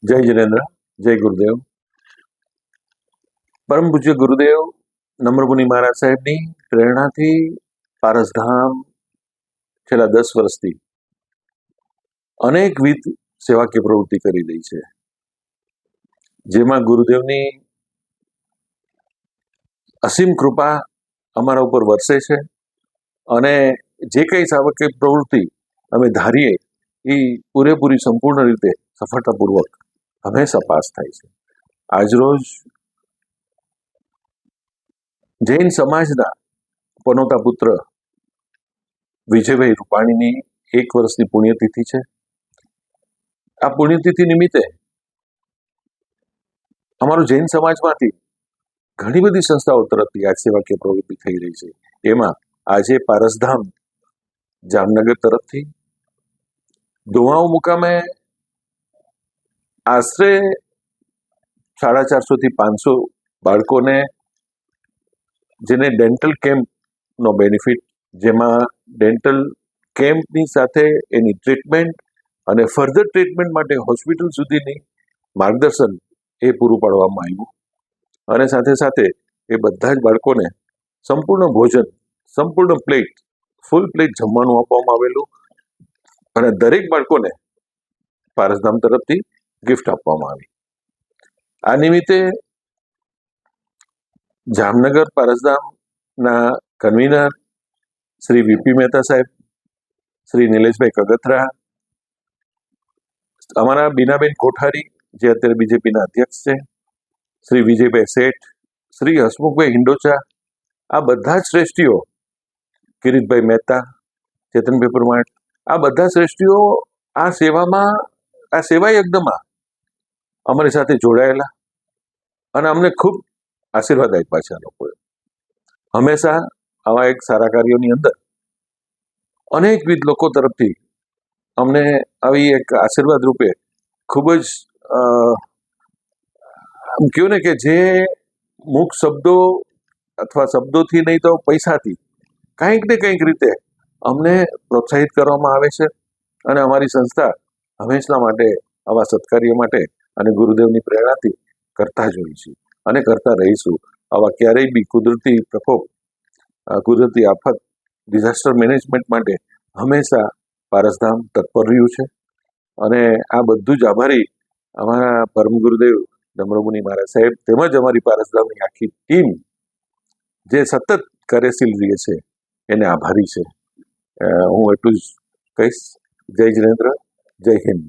જય જિનેન્દ્ર, જય ગુરુદેવ. પરમ પૂજ્ય ગુરુદેવ નમ્રમુનિ મહારાજ સાહેબની પ્રેરણાથી પારસધામ છેલ્લા 10 વર્ષથી અનેકવિધ સેવાકીય પ્રવૃત્તિ કરી રહી છે, જેમાં ગુરુદેવની અસીમ કૃપા અમારા ઉપર વરસે છે અને જે કંઈ સેવાકીય પ્રવૃત્તિ અમે ધારીએ એ પૂરેપૂરી સંપૂર્ણ રીતે સફળતાપૂર્વક હંમેશા પાસ થાય છે. આજરોજ જૈન સમાજના પનોતા પુત્ર વિજયભાઈ રૂપાણીની 1 વર્ષની પુણ્યતિથિ છે. આ પુણ્યતિથિ નિમિત્તે અમારો જૈન સમાજમાંથી ઘણી બધી સંસ્થાઓ તરફથી આ સેવાકીય પ્રવૃત્તિ થઈ રહી છે. એમાં આજે પારસધામ જામનગર તરફથી ધોવાઓ મુકામે આશરે 450 થી 500 બાળકોને, જેને ડેન્ટલ કેમ્પનો બેનિફિટ, જેમાં ડેન્ટલ કેમ્પની સાથે એની ટ્રીટમેન્ટ અને ફર્ધર ટ્રીટમેન્ટ માટે હોસ્પિટલ સુધીની માર્ગદર્શન એ પૂરું પાડવામાં આવ્યું. અને સાથે સાથે એ બધા જ બાળકોને સંપૂર્ણ ભોજન, સંપૂર્ણ પ્લેટ, ફૂલ પ્લેટ જમવાનું આપવામાં આવેલું અને દરેક બાળકોને પારસધામ તરફથી ગિફ્ટ આપવામાં આવી. આ નિમિત્તે જામનગર પારસધામના કન્વીનર શ્રી વીપી મહેતા સાહેબ, શ્રી નિલેશભાઈ કગથરા, અમારા બીનાબેન કોઠારી જે અત્યારે બીજેપીના અધ્યક્ષ છે, શ્રી વિજયભાઈ શેઠ, શ્રી હસમુખભાઈ હિંડોચા, આ બધા જ શ્રેષ્ઠીઓ, કિરીટભાઈ મહેતા, ચેતનભાઈ પરમાર, આ બધા શ્રેષ્ઠીઓ આ સેવામાં, આ સેવા યજ્ઞમાં અમારી સાથે જોડાયેલા અને અમને ખૂબ આશીર્વાદ આપ્યા છે. આ લોકોએ હંમેશા આવા એક સારા કાર્યોની અંદર અનેકવિધ લોકો તરફથી અમને આવી એક આશીર્વાદ રૂપે ખૂબ જ આમ કહ્યું ને કે જે મુખ શબ્દો અથવા શબ્દોથી નહીં તો પૈસાથી કંઈક ને કંઈક રીતે અમને પ્રોત્સાહિત કરવામાં આવે છે. અને અમારી સંસ્થા હંમેશા માટે આવા સત્કાર્ય માટે અને ગુરુદેવની પ્રેરણાથી કરતા જ હોઈએ છીએ અને કરતા રહીશું. આવા ક્યારેય બી કુદરતી પ્રકોપ, કુદરતી આફત, ડિઝાસ્ટર મેનેજમેન્ટ માટે હંમેશા પારસધામ તત્પર રહ્યું છે. અને આ બધું જ આભારી અમારા પરમ ગુરુદેવ નમ્રમુનિ મહારાજ સાહેબ તેમજ અમારી પારસધામની આખી ટીમ જે સતત કાર્યશીલ રહે છે એને આભારી છે. હું એટલું જ કહીશ. જય જિનેન્દ્ર, જય હિન્દ.